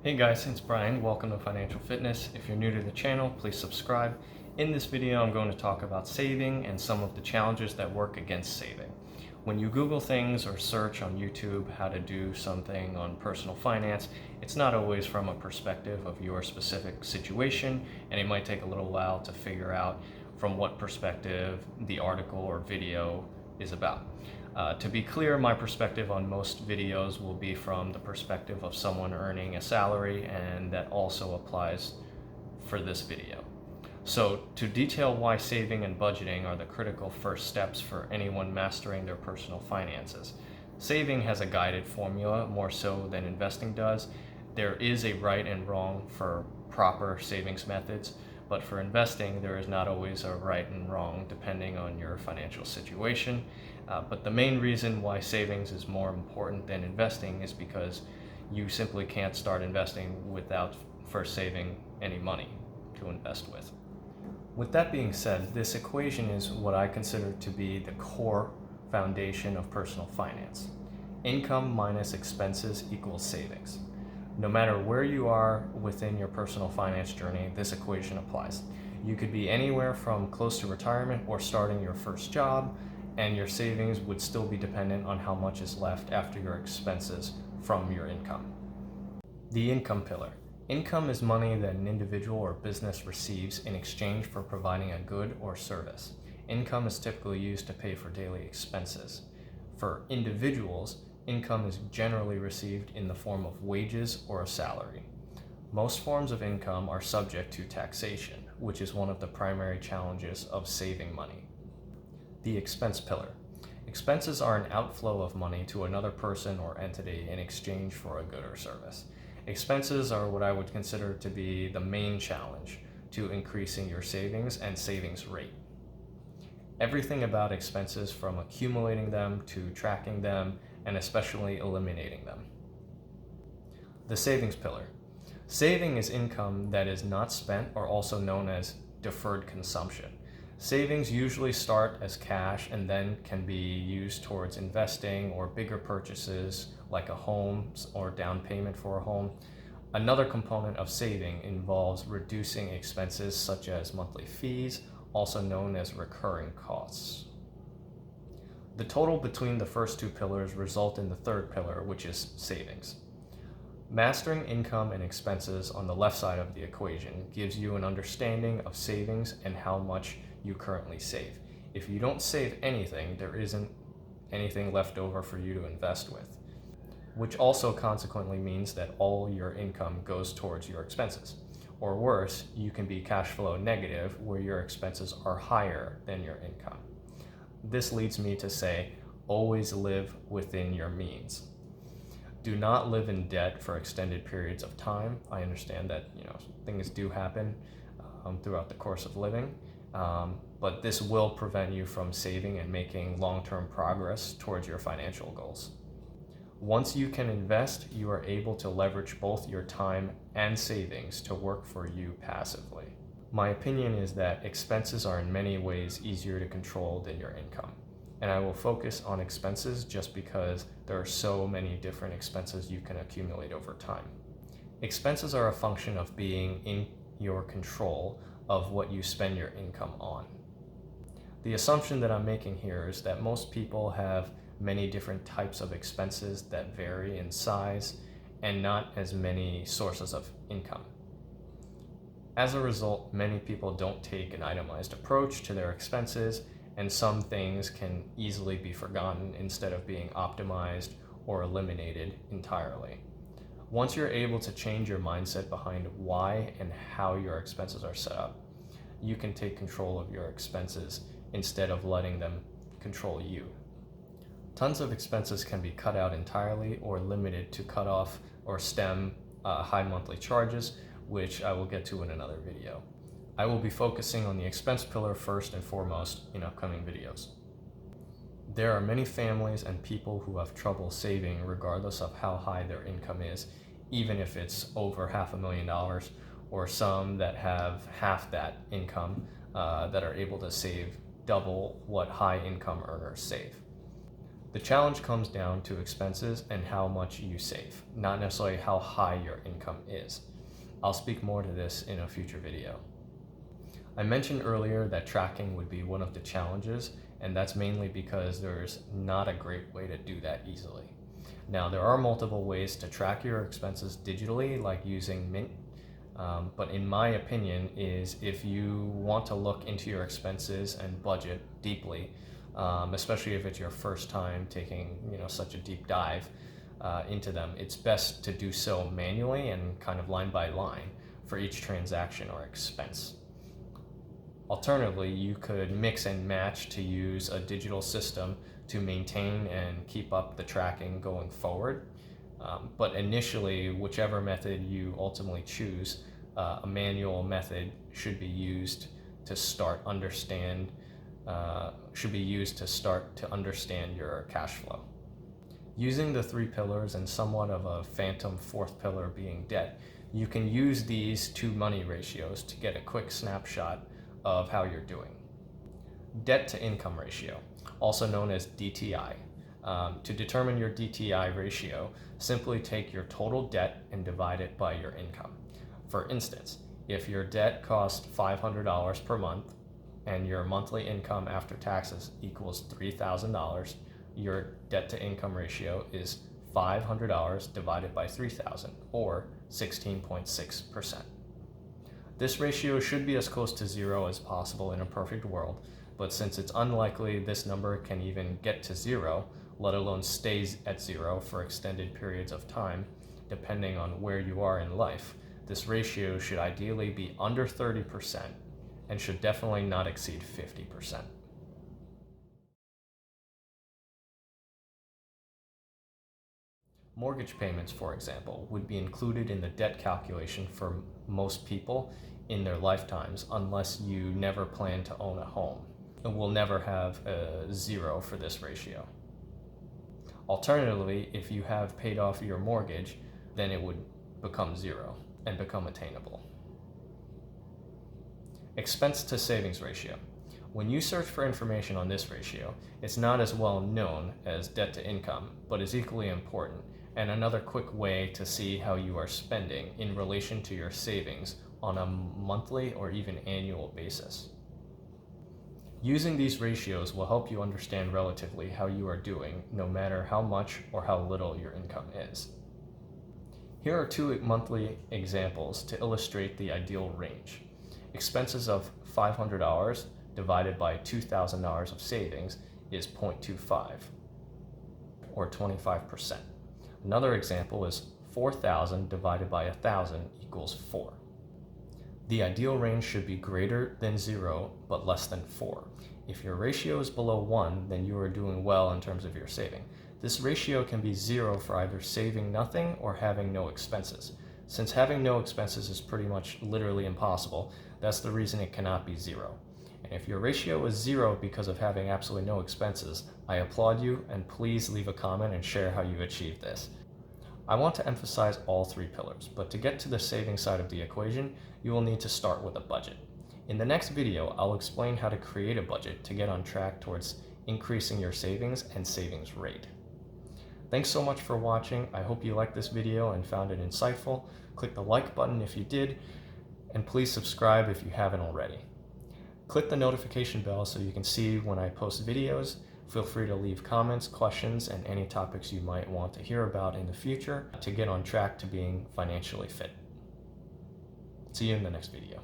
Hey guys, it's Brian. Welcome to Financial Fitness. If you're new to the channel, please subscribe. In this video, I'm going to talk about saving and some of the challenges that work against saving. When you Google things or search on YouTube how to do something on personal finance, it's not always from a perspective of your specific situation, and it might take a little while to figure out from what perspective the article or video is about. To be clear, my perspective on most videos will be from the perspective of someone earning a salary, and that also applies for this video. So to detail why saving and budgeting are the critical first steps for anyone mastering their personal finances. Saving has a guided formula more so than investing does. There is a right and wrong for proper savings methods, but for investing, there is not always a right and wrong depending on your financial situation. But the main reason why savings is more important than investing is because you simply can't start investing without first saving any money to invest with. With that being said, this equation is what I consider to be the core foundation of personal finance. Income minus expenses equals savings. No matter where you are within your personal finance journey, this equation applies. You could be anywhere from close to retirement or starting your first job, and your savings would still be dependent on how much is left after your expenses from your income. The income pillar. Income is money that an individual or business receives in exchange for providing a good or service. Income is typically used to pay for daily expenses. For individuals, income is generally received in the form of wages or a salary. Most forms of income are subject to taxation, which is one of the primary challenges of saving money. The expense pillar. Expenses are an outflow of money to another person or entity in exchange for a good or service. Expenses are what I would consider to be the main challenge to increasing your savings and savings rate. Everything about expenses, from accumulating them to tracking them and especially eliminating them. The savings pillar. Saving is income that is not spent, or also known as deferred consumption. Savings usually start as cash and then can be used towards investing or bigger purchases like a home or down payment for a home. Another component of saving involves reducing expenses such as monthly fees, also known as recurring costs. The total between the first two pillars result in the third pillar, which is savings. Mastering income and expenses on the left side of the equation gives you an understanding of savings and how much you currently save. If you don't save anything, there isn't anything left over for you to invest with, which also consequently means that all your income goes towards your expenses. Or worse, you can be cash flow negative where your expenses are higher than your income. This leads me to say, always live within your means. Do not live in debt for extended periods of time. I understand that things do happen throughout the course of living, but this will prevent you from saving and making long-term progress towards your financial goals. Once you can invest, you are able to leverage both your time and savings to work for you passively. My opinion is that expenses are in many ways easier to control than your income. And I will focus on expenses just because there are so many different expenses you can accumulate over time. Expenses are a function of being in your control of what you spend your income on. The assumption that I'm making here is that most people have many different types of expenses that vary in size and not as many sources of income. As a result, many people don't take an itemized approach to their expenses, and some things can easily be forgotten instead of being optimized or eliminated entirely. Once you're able to change your mindset behind why and how your expenses are set up, you can take control of your expenses instead of letting them control you. Tons of expenses can be cut out entirely or limited to cut off or stem high monthly charges, which I will get to in another video. I will be focusing on the expense pillar first and foremost in upcoming videos. There are many families and people who have trouble saving regardless of how high their income is, even if it's over $500,000, or some that have half that income that are able to save double what high income earners save. The challenge comes down to expenses and how much you save, not necessarily how high your income is. I'll speak more to this in a future video. I mentioned earlier that tracking would be one of the challenges, and that's mainly because there's not a great way to do that easily. Now, there are multiple ways to track your expenses digitally, like using Mint, but in my opinion is if you want to look into your expenses and budget deeply, especially if it's your first time taking such a deep dive into them, it's best to do so manually and kind of line by line for each transaction or expense. Alternatively, you could mix and match to use a digital system to maintain and keep up the tracking going forward. But initially, whichever method you ultimately choose, a manual method should be used to start to understand your cash flow. Using the 3 pillars and somewhat of a phantom 4th pillar being debt, you can use these 2 money ratios to get a quick snapshot of how you're doing. Debt to income ratio, also known as DTI. To determine your DTI ratio, simply take your total debt and divide it by your income. For instance, if your debt costs $500 per month and your monthly income after taxes equals $3,000, your debt to income ratio is $500 divided by 3,000, or 16.6%. This ratio should be as close to 0 as possible in a perfect world, but since it's unlikely this number can even get to 0, let alone stays at 0 for extended periods of time, depending on where you are in life, this ratio should ideally be under 30% and should definitely not exceed 50%. Mortgage payments, for example, would be included in the debt calculation for most people in their lifetimes unless you never plan to own a home. And we'll never have a 0 for this ratio. Alternatively, if you have paid off your mortgage, then it would become 0 and become attainable. Expense to savings ratio. When you search for information on this ratio, it's not as well known as debt to income, but is equally important and another quick way to see how you are spending in relation to your savings on a monthly or even annual basis. Using these ratios will help you understand relatively how you are doing, no matter how much or how little your income is. Here are 2 monthly examples to illustrate the ideal range. Expenses of $500 divided by $2,000 of savings is 0.25, or 25%. Another example is 4,000 divided by 1,000 equals 4. The ideal range should be greater than 0, but less than 4. If your ratio is below 1, then you are doing well in terms of your saving. This ratio can be 0 for either saving nothing or having no expenses. Since having no expenses is pretty much literally impossible, that's the reason it cannot be 0. And if your ratio is 0 because of having absolutely no expenses, I applaud you, and please leave a comment and share how you achieved this. I want to emphasize all 3 pillars, but to get to the saving side of the equation, you will need to start with a budget. In the next video, I'll explain how to create a budget to get on track towards increasing your savings and savings rate. Thanks so much for watching. I hope you liked this video and found it insightful. Click the like button if you did, and please subscribe if you haven't already. Click the notification bell so you can see when I post videos. Feel free to leave comments, questions, and any topics you might want to hear about in the future to get on track to being financially fit. See you in the next video.